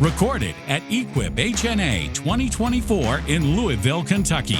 Recorded at Equip HNA 2024 in Louisville, Kentucky.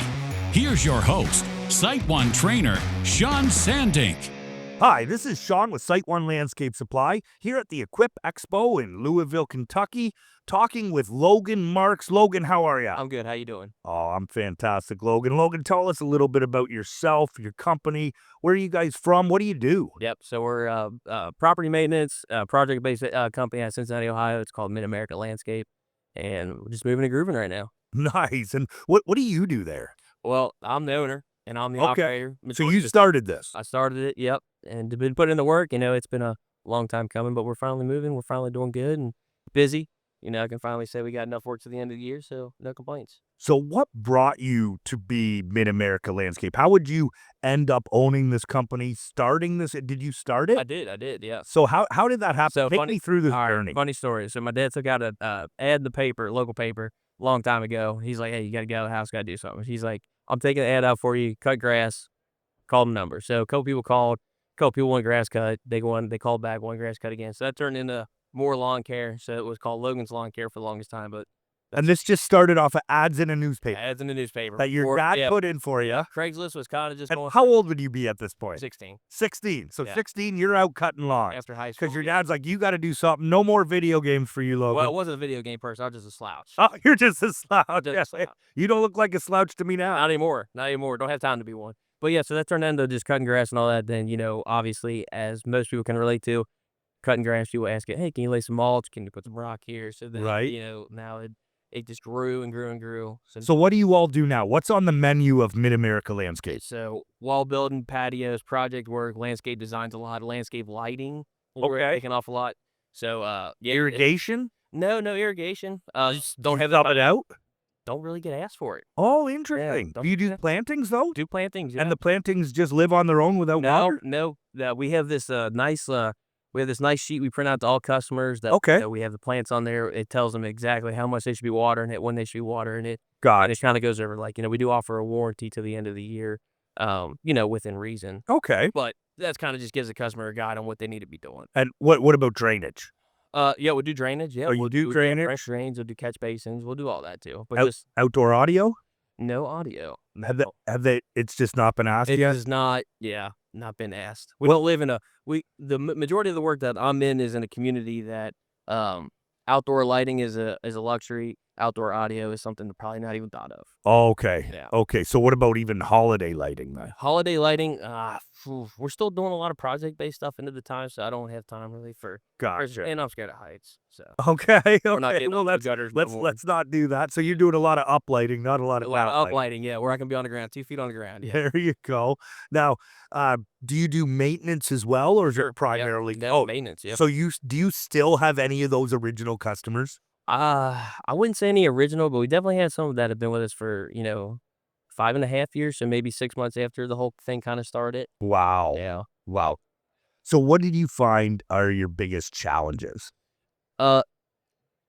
Here's your host, SiteOne trainer, Shawn Sandink. Hi, this is Shawn with SiteOne Landscape Supply here at the Equip Expo in Louisville, Kentucky, talking with Logan Marks. Logan, how are you? I'm good. How you doing? Oh, I'm fantastic, Logan. Logan, tell us a little bit about yourself, your company. Where are you guys from? What do you do? Yep. So we're property maintenance, project-based company out of Cincinnati, Ohio. It's called Mid-America Landscape, and we're just moving and grooving right now. Nice. And what do you do there? Well, I'm the owner, and I'm the operator. So you started this? I started it, yep, and been putting in the work. It's been a long time coming, but we're finally moving. We're finally doing good and busy. I can finally say we got enough work to the end of the year, so no complaints. So what brought you to be Mid-America Landscape? How would you end up owning this company, starting this? Did you start it? I did, yeah. So how did that happen? So Take me through this journey. Funny story. So my dad took out a ad in the paper, local paper, a long time ago. He's like, hey, you got to get out of the house, got to do something. He's like, I'm taking the ad out for you, cut grass, call the number. So a couple people called, a couple people want grass cut. They called back, one grass cut again. So that turned into more lawn care. So it was called Logan's Lawn Care for the longest time. And this just started off of ads in a newspaper. Ads in the newspaper. That your dad put in for you. Craigslist was kind of just and going. How old would you be at this point? 16. 16. So 16, you're out cutting lawns. After high school. Because your dad's like, you got to do something. No more video games for you, Logan. Well, I wasn't a video game person. I was just a slouch. Oh, you're just a slouch. Just a slouch. You don't look like a slouch to me now. Not anymore. Don't have time to be one. But yeah, so that turned into just cutting grass and all that. Then, obviously, as most people can relate to, cutting grass, you will ask it, hey, can you lay some mulch? Can you put some rock here? So then, now it just grew and grew and grew. So what do you all do now? What's on the menu of Mid-America Landscape? So wall building, patios, project work, landscape designs, a lot of landscape lighting. We're taking off a lot. So irrigation? No irrigation. Just don't have that out? Don't really get asked for it. Oh, interesting. Do you do plantings though? Do plantings, yeah. And the plantings just live on their own without water? No. We have this nice sheet we print out to all customers that we have the plants on there. It tells them exactly how much they should be watering it, when they should be watering it. Got it. It kind of goes over we do offer a warranty to the end of the year, within reason. Okay. But that's kind of just gives the customer a guide on what they need to be doing. And what about drainage? We'll do drainage. Yeah, we'll do drainage. Fresh drains. We'll do catch basins. We'll do all that too. But just outdoor audio? No audio. Have they? It's just not been asked yet. It is not. Yeah, not been asked. We don't live in the majority of the work that I'm in is in a community that outdoor lighting is a luxury. Outdoor audio is something that's probably not even thought of. Okay. Yeah. Okay. So what about even holiday lighting then? Holiday lighting, we're still doing a lot of project-based stuff into the time, so I don't have time really for. Gotcha. And I'm scared of heights. So. Okay. We're not getting gutters. Let's not do that. So you're doing a lot of uplighting, not a lot of uplighting. Yeah, where I can be on the ground, 2 feet on the ground. Yeah. There you go. Now, do you do maintenance as well, or is it primarily? Yeah, maintenance. Yeah. So do you still have any of those original customers? I wouldn't say any original, but we definitely have some that have been with us for 5.5 years, so maybe 6 months after the whole thing kind of started. Wow. Yeah. Wow. So what did you find are your biggest challenges?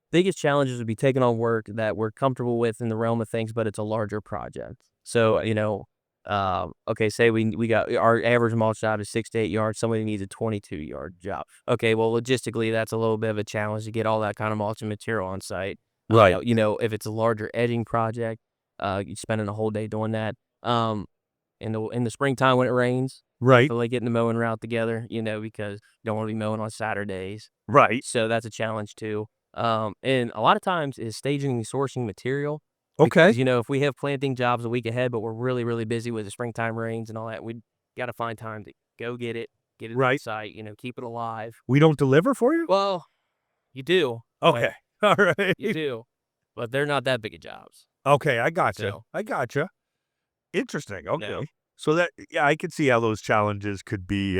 Biggest challenges would be taking on work that we're comfortable with in the realm of things, but it's a larger project. So, say we got our average mulch job is 6 to 8 yards. Somebody needs a 22-yard job. Okay, well, logistically, that's a little bit of a challenge to get all that kind of mulch and material on site. Right. If it's a larger edging project, you're spending a whole day doing that. In the springtime when it rains, right? So like getting the mowing route together, because you don't want to be mowing on Saturdays. Right. So that's a challenge too. And a lot of times is staging and sourcing material. Okay. Because, if we have planting jobs a week ahead, but we're really, really busy with the springtime rains and all that, we got to find time to go get it right on site, keep it alive. We don't deliver for you? Well, you do. Okay. All right. You do. But they're not that big of jobs. Okay. I gotcha. So, I gotcha. Interesting. Okay. No. So I could see how those challenges could be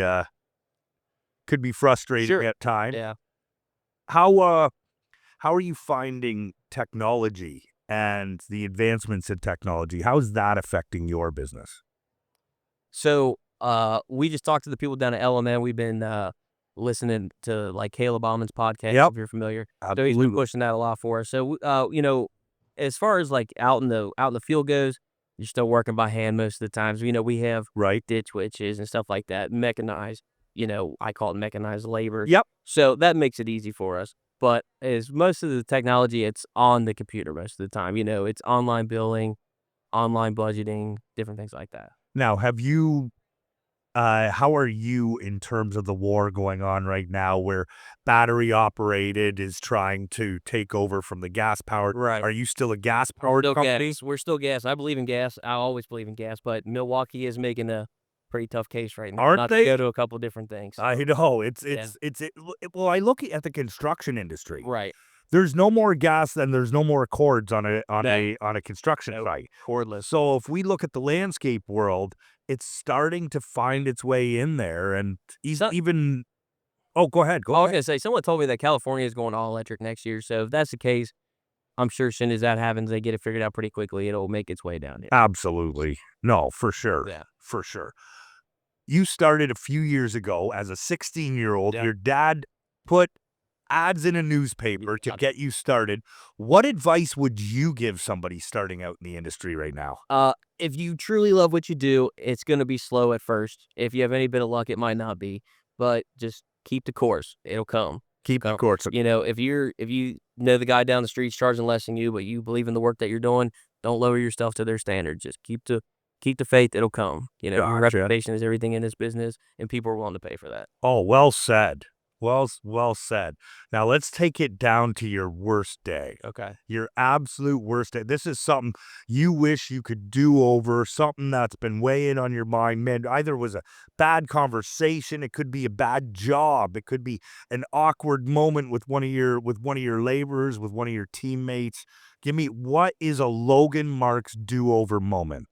frustrating at times. Yeah. How are you finding technology and the advancements in technology? How is that affecting your business? So we just talked to the people down at LMN. We've been listening to Caleb Bauman's podcast, if you're familiar. Absolutely. So he's been pushing that a lot for us. So as far as out in the field goes, you're still working by hand most of the times. We have ditch witches and stuff like that, mechanized. I call it mechanized labor. Yep. So that makes it easy for us. But as most of the technology, it's on the computer most of the time. It's online billing, online budgeting, different things like that. Now, how are you in terms of the war going on right now where battery operated is trying to take over from the gas powered? Right. Are you still a gas powered company? We're still gas. I believe in gas. I always believe in gas, but Milwaukee is making a pretty tough case right now. Aren't Not they? to go to a couple different things. I know Yeah. well, I look at the construction industry. Right. There's no more gas and there's no more cords on a construction Nope. site. Cordless. So if we look at the landscape world, it's starting to find its way in there, and even. Oh, go ahead. I was gonna say, someone told me that California is going all electric next year. So if that's the case, I'm sure as soon as that happens, they get it figured out pretty quickly. It'll make its way down here. Absolutely. No, for sure. Yeah. For sure. You started a few years ago as a 16-year-old. Yeah. Your dad put ads in a newspaper to Got it. get you started. What advice would you give somebody starting out in the industry right now? If you truly love what you do, it's going to be slow at first. If you have any bit of luck, it might not be, but just keep the course. It'll come. Keep the course. If you know the guy down the street's charging less than you, but you believe in the work that you're doing, don't lower yourself to their standards. Just keep the faith. It'll come. Your Gotcha. reputation is everything in this business, and people are willing to pay for that. Oh, well said. Well said. Now let's take it down to your worst day. Okay. Your absolute worst day. This is something you wish you could do over, something that's been weighing on your mind. Man, either it was a bad conversation, it could be a bad job, it could be an awkward moment with one of your laborers, with one of your teammates. Give me, what is a Logan Marks do-over moment?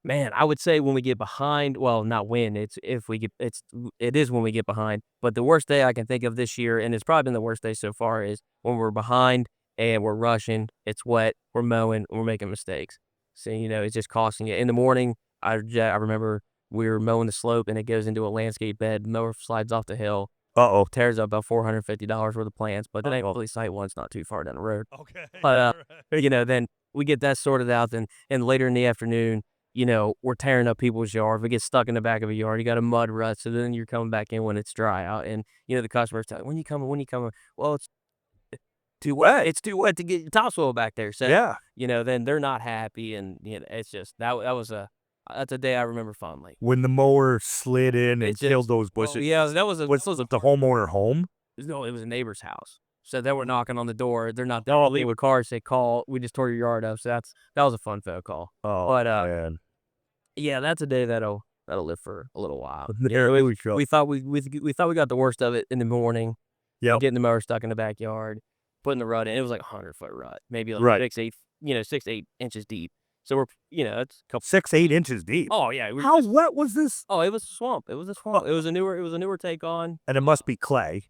Man, I would say when we get behind, well, not when, it is when we get behind. But the worst day I can think of this year, and it's probably been the worst day so far, is when we're behind and we're rushing, it's wet, we're mowing, we're making mistakes. So, it's just costing you. In the morning, I remember we were mowing the slope and it goes into a landscape bed, mower slides off the hill, Uh-oh. tears up about $450 worth of plants, but then thankfully SiteOne's not too far down the road. Okay. But, then we get that sorted out, and later in the afternoon, we're tearing up people's yards. We get stuck in the back of a yard. You got a mud rut, so then you're coming back in when it's dry out. And, the customers tell you, when you coming? Well, it's too wet. It's too wet to get your topsoil back there. So, Yeah. Then they're not happy. And, it's just, that's a day I remember fondly. When the mower slid in and killed those bushes. Well, yeah, that was Was the homeowner home? No, it was a neighbor's house. So they were knocking on the door. They're not there. Leave with cars. Say, call. We just tore your yard up. So that was a fun phone call. Oh, but, man. Yeah, that's a day that'll live for a little while. We thought we thought we got the worst of it in the morning. Yep. Getting the mower stuck in the backyard, putting the rut in. It was like a 100-foot rut, maybe like 6 to 8 inches deep. So we're it's a couple 6-8 inches deep. Oh yeah. How wet was this? Oh, it was a swamp. It was a swamp. It was a newer take on. And it must be clay.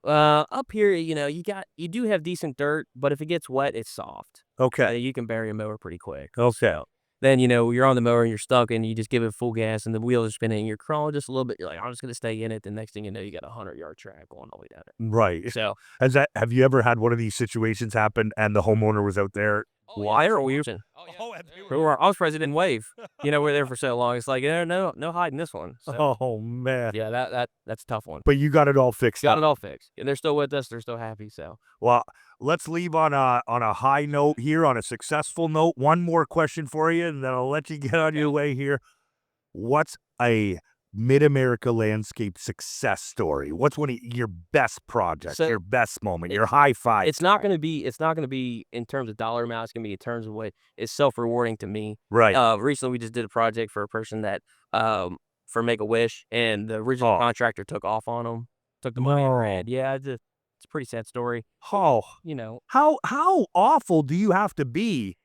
Up here, you do have decent dirt, but if it gets wet, it's soft. Okay. You can bury a mower pretty quick. Okay. So, then, you're on the mower and you're stuck and you just give it full gas and the wheels are spinning and you're crawling just a little bit. You're like, I'm just going to stay in it. The next thing you know, you got a 100-yard track going all the way down it. Right. So, have you ever had one of these situations happen and the homeowner was out there? Why are we using? I was surprised it didn't wave. We're there for so long. It's like, no hiding this one. So, Oh, man. yeah, that's a tough one. But you got it all fixed. Got it all fixed. And they're still with us. They're still happy. So, well, let's leave on a high note here, on a successful note. One more question for you, and then I'll let you get on your way here. What's a Mid-America landscape success story? What's one of your best projects, your best moment, your high five? It's not going to be in terms of dollar amount. It's going to be in terms of what is self-rewarding to me. Right. Recently, we just did a project for a person that for Make-A-Wish, and the original contractor took off on them, took the money and ran. Yeah, it's a pretty sad story. Oh, how awful do you have to be?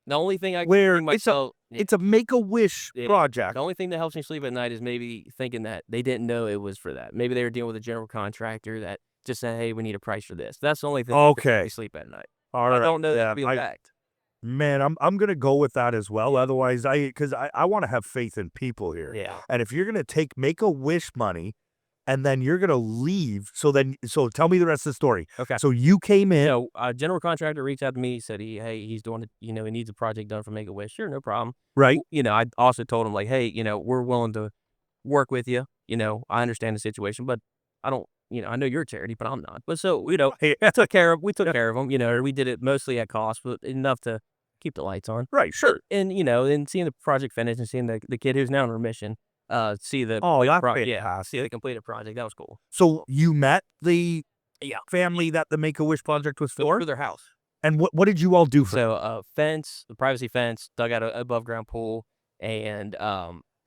The only thing I can Where bring myself, it's a Make-A-Wish project. The only thing that helps me sleep at night is maybe thinking that they didn't know it was for that. Maybe they were dealing with a general contractor that just said, "Hey, we need a price for this." That's the only thing that helps me sleep at night. All right. I don't know that to be a fact. Man, I'm gonna go with that as well. Otherwise, because I want to have faith in people here. Yeah. And if you're gonna take Make-A-Wish money, and then you're gonna leave, so tell me the rest of the story. Okay. So you came in. A general contractor reached out to me. He said, he's doing it. He needs a project done for Make-A-Wish. Sure, no problem. Right. I also told him like, hey, we're willing to work with you. I understand the situation, but I don't I know you're a charity, but I'm not. But so, Yeah. we took care of them, we did it mostly at cost, but enough to keep the lights on. Right, sure. And, and seeing the project finish and seeing the kid who's now in remission, see the Oh, that's yeah, fantastic. see the completed project. That was cool. So you met the Yeah. family that the Make-A-Wish project was for? For their house. And what did you all do for them? So, fence, the privacy fence, dug out a above ground pool, and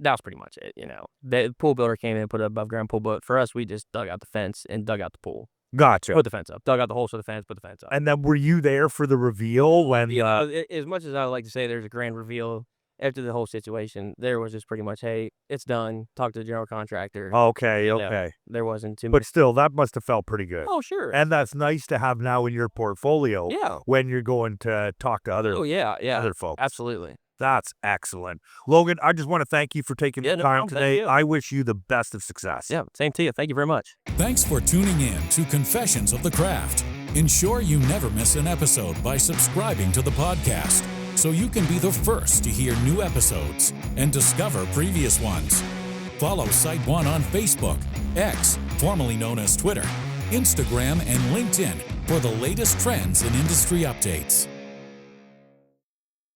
that was pretty much it. The pool builder came in and put an above ground pool, but for us, we just dug out the fence and dug out the pool, Gotcha. put the fence up, dug out the holes for the fence, put the fence up. And then were you there for the reveal when? As much as I would like to say there's a grand reveal after the whole situation, there was just pretty much, hey, it's done. Talk to the general contractor. Okay, okay. There wasn't too But much. still, that must have felt pretty good. Oh, sure. And that's nice to have now in your portfolio Yeah. when you're going to talk to other Oh, yeah. other folks. Absolutely. That's excellent. Logan, I just want to thank you for taking Yeah, the no time problem. Thank today. you. I wish you the best of success. Yeah, same to you. Thank you very much. Thanks for tuning in to Confessions of the Craft. Ensure you never miss an episode by subscribing to the podcast so you can be the first to hear new episodes and discover previous ones. Follow SiteOne on Facebook, X, formerly known as Twitter, Instagram, and LinkedIn for the latest trends and industry updates.